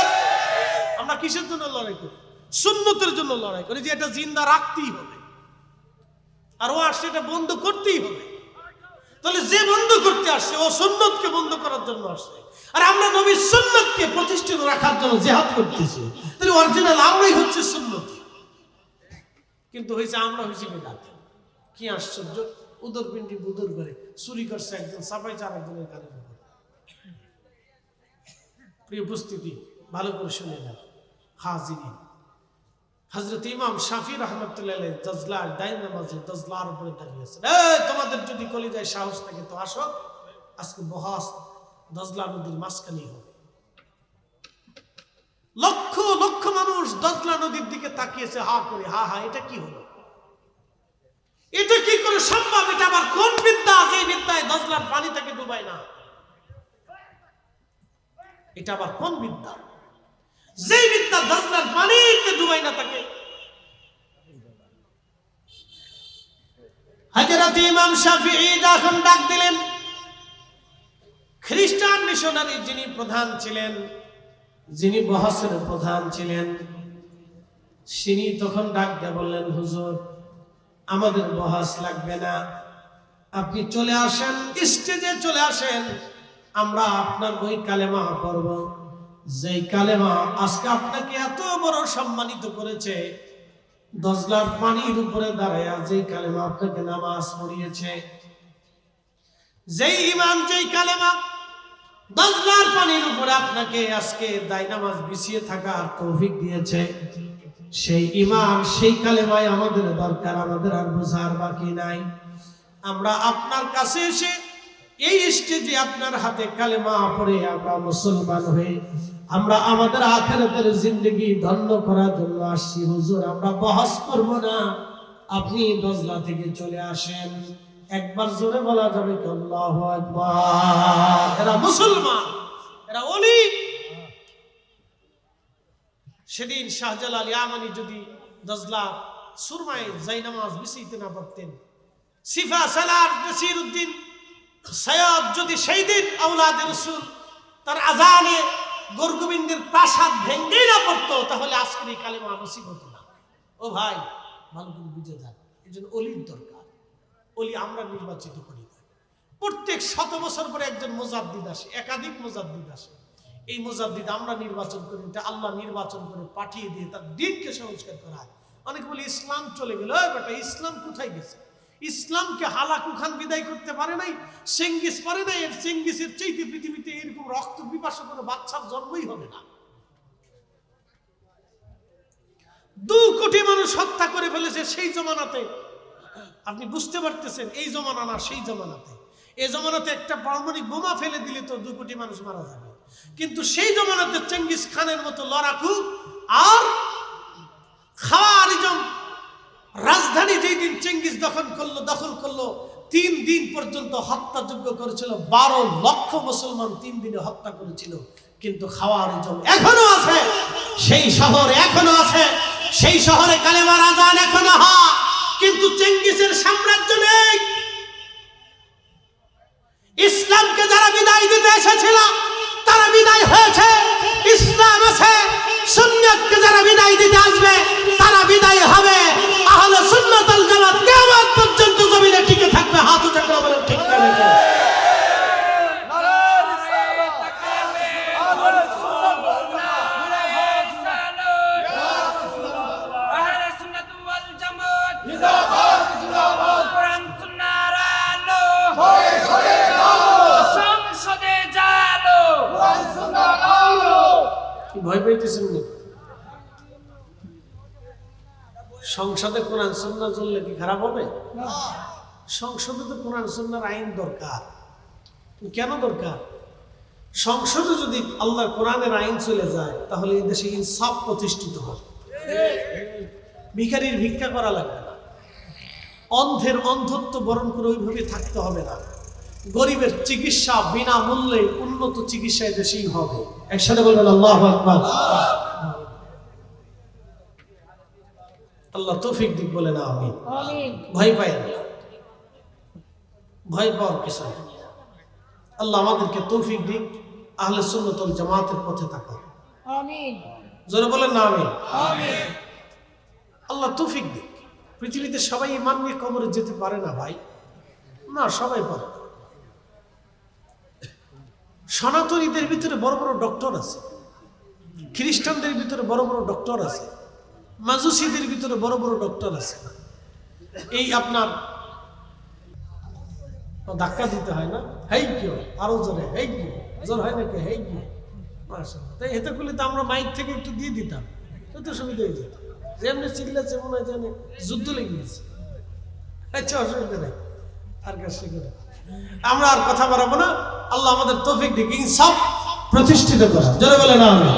আমরা কিসের জন্য লড়াই করি? সুন্নতের জন্য লড়াই করি, যে এটা জিন্দা রাখতেই হবে, আর ও আসছে এটা বন্ধ করতেই হবে। তাহলে যে বন্ধ করতে আসছে ও সুন্নতকে বন্ধ করার জন্য আসছে, আর আমরা নবীর সুন্নতকে প্রতিষ্ঠিত রাখার জন্য জিহাদ করতেছি। তাহলে অরিজিনাল আমরাই হচ্ছে সুন্নতি, কিন্তু হয়েছে আমরা হয়েছি বেদাতি। কি আশ্চর্য, উদর পিন্ডি বুদর করে চুরি করছে একজন, সাফাইছে আরেকজনের গাড়ির উপর। প্রিয় উপস্থিতি, ভালো করে শুনে নেন হাজিরিন, হযরত ইমাম শাফি রাহমাতুল্লাহ আলাইহি দজলার দায়নামাজে দজলার উপরে দাঁড়িয়ে আছেন। তোমাদের যদি কলিজায় সাহস থাকে তো আসো, আজকে বহাস দজলা নদীর মাঝখানেই হবে। লক্ষ লক্ষ মানুষ দজলা নদীর দিকে তাকিয়েছে হা করে, হা হা, এটা কি হলো, এটা কি করে সম্ভব? এটা আবার কোন বিদ্যা, যে বিদ্যায় দজলার পানি থেকে ডুবায় না? এটা আবার কোন বিদ্যা, যে বিদ্যা দজলার পানিতে ডুবায় না তাকে? হযরত ইমাম শাফিঈ যখন ডাক দিলেন, খ্রিস্টান মিশনারি যিনি প্রধান ছিলেন, যিনি বহসের প্রধান ছিলেন, তিনি তখন ডাক দিয়ে বললেন, হুজুর আমাদের বহস লাগবে না, আপনি চলে আসেন, স্টেজে চলে আসেন, আমরা আপনার ওই কালেমা পড়ব যেই কালেমা আজকে আপনাকে এত বড় সম্মানিত করেছে। দজলার পানির উপরে দাঁড়ায়া যেই কালেমা আপনাকে নামাজ পড়িয়েছে, যেই ইমাম যেই কালেমা দজলার পানির উপরে আপনাকে আজকে দায় নামাজ বিছিয়ে থাকার তৌফিক দিয়েছে, সেই ইমান সেই কালেমায় আমাদের দরকার, আমাদের আর বোঝার বাকি নাই। আমরা আপনার কাছে এসে এই স্টেজে আপনার হাতে কালেমা পড়ে আমরা মুসলমান হয়ে আমরা আমাদের আখিরাতের জিন্দেগি ধন্য করার জন্য আসছি। হুজুর আমরা বহস করব না, আপনি দজলা থেকে চলে আসেন। একবার জোরে বলা যাবে কি আল্লাহু আকবার? এরা মুসলমান, এরা ওলি। সেদিন শাহজালাল ইয়ামানি যদি দজলা সুরমায় জায়নামাজ বিছাইতে না পারতেন, সিফা সালার নাসিরউদ্দিন সৈয়দ যদি সেই দিন আওলাদে রাসূল তার আজানে গোরগোবিন্দের প্রাসাদ ভেঙে না পড়তো, তাহলে আজকের এই কালেমা নসিব হতো না। ও ভাই, ভালো করে বুঝে যান, এই জন্য অলির দরকার। অলি আমরা নির্বাচিত করি না। প্রত্যেক 100 বছর পরে একজন মুজাদ্দিদ আসে, একাধিক মুজাদ্দিদ আসে। এই মুজাদ্দিদ আমরা নির্বাচন করি, এটা আল্লাহ নির্বাচন করে পাঠিয়ে দিয়ে তার দিনকে সংস্কার করা হয়। অনেকে বলে ইসলাম চলে গেল, বেটা ইসলাম কোথায় গেছে? ইসলামকে হালাকু খান বিদায় করতে পারে নাই, চেঙ্গিস পারে নাই। এর চেঙ্গিসের চাইতে পৃথিবীতে এরকম রক্ত পিপাসা কোনো বাচ্চার জন্মই হবে না। 2 কোটি মানুষ হত্যা করে ফেলেছে সেই জমানাতে। আপনি বুঝতে পারতেছেন এই জমানা না সেই জমানাতে। এই জমানাতে একটা পারমাণবিক বোমা ফেলে দিলে তো 2 কোটি মানুষ মারা যাবে, কিন্তু সেই জমানাতে চেঙ্গিস খানের মতো লড়াকু আর খাওয়ারিজম রাজধানী যেই দিন চেঙ্গিস দখল করলো 3 দিন পর্যন্ত হত্যাযোগ্য করেছিল। 12 লক্ষ মুসলমান 3 দিনে হত্যা করেছিল। কিন্তু খাওয়ারিজম এখনো আছে, সেই শহর এখনো আছে, সেই শহরে কালেমার আযান এখনো হয়, কিন্তু চেঙ্গিসের সাম্রাজ্য নেই। ইসলামকে যারা বিদায় দিতে এসেছিল তারা বিদায় হয়েছে, ইসলাম আছে। সুন্নাতকে যারা বিদায় দিতে আসবে তারা বিদায় হবে। আহলে সুন্নাত ওয়াল জামাত কিয়ামত পর্যন্ত জমিনে টিকে থাকবে। হাত উঁচু করে বলেন ঠিক না? নারে রিসালাত, আহলে সুন্নাত ওয়াল জামাত জিন্দাবাদ, জিন্দাবাদ। কোরআন সুন্নাহর আলো ঘরে ঘরে আলো, সংসদে জালো। কোরআন সুন্নাহর আলো। কি ভয় পাইতেছেন না? সংসদে কোরআন সুন্নাহ চললে কি খারাপ হবে? সংসদে তো কোরআন সুন্নাহর আইন দরকার। কেন দরকার? সংসদে যদি আল্লাহর কোরআনের আইন চলে যায় তাহলে এই দেশে ইনসাফ প্রতিষ্ঠিত হবে। ভিখারির ভিক্ষা করা লাগবে না, অন্ধের অন্ধত্ব বরণ করে ওইভাবে থাকতে হবে না, গরিবের চিকিৎসা বিনামূল্যে উন্নত চিকিৎসা এই দেশেই হবে। একসাথে বলবেন আল্লাহু আকবার। আল্লাহ তৌফিক দিক বলে না আমিন। ভয় পাই না, ভয় পাওয়ার কিছু নেই। আল্লাহ আমাদেরকে তৌফিক দিক আহলে সুন্নাত ওয়াল জামাতের পথে থাকা। আমিন। জোরে বলেন না আমিন। আল্লাহ তৌফিক দিক। পৃথিবীতে সবাই ঈমান নিয়ে কবরে যেতে পারে না ভাই, না সবাই পারে না। সনাতনীদের ভিতরে বড় বড় ডক্টর আছে, খ্রিস্টানদের ভিতরে বড় বড় ডক্টর আছে, মাজুসিদের ভিতরে বড় বড় ডক্টর আছে। এই আপনার ধাক্কা দিতে হয় না, হেই কিও আরো জোরে, হেই কিও জোর হয় নাকি, হেই কিও মাশাআল্লাহ। তাই এতে করলে তো আমরা মাইক থেকে একটু দিয়ে দিতাম, তত সুবিধা হয়ে যেত। যেমনি চিল্লাচ্ছে মনে হয় যেন যুদ্ধ লেগে গেছে। আচ্ছা অসুবিধা নেই, আর কাছে করে আমরা আর কথা বাড়াবো না। আল্লাহ আমাদের তৌফিক দিক, ইনসাফ প্রতিষ্ঠিত করা। জোরে বলে না আমিন।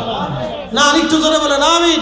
না আরেকটু জোরে বলে না আমিন।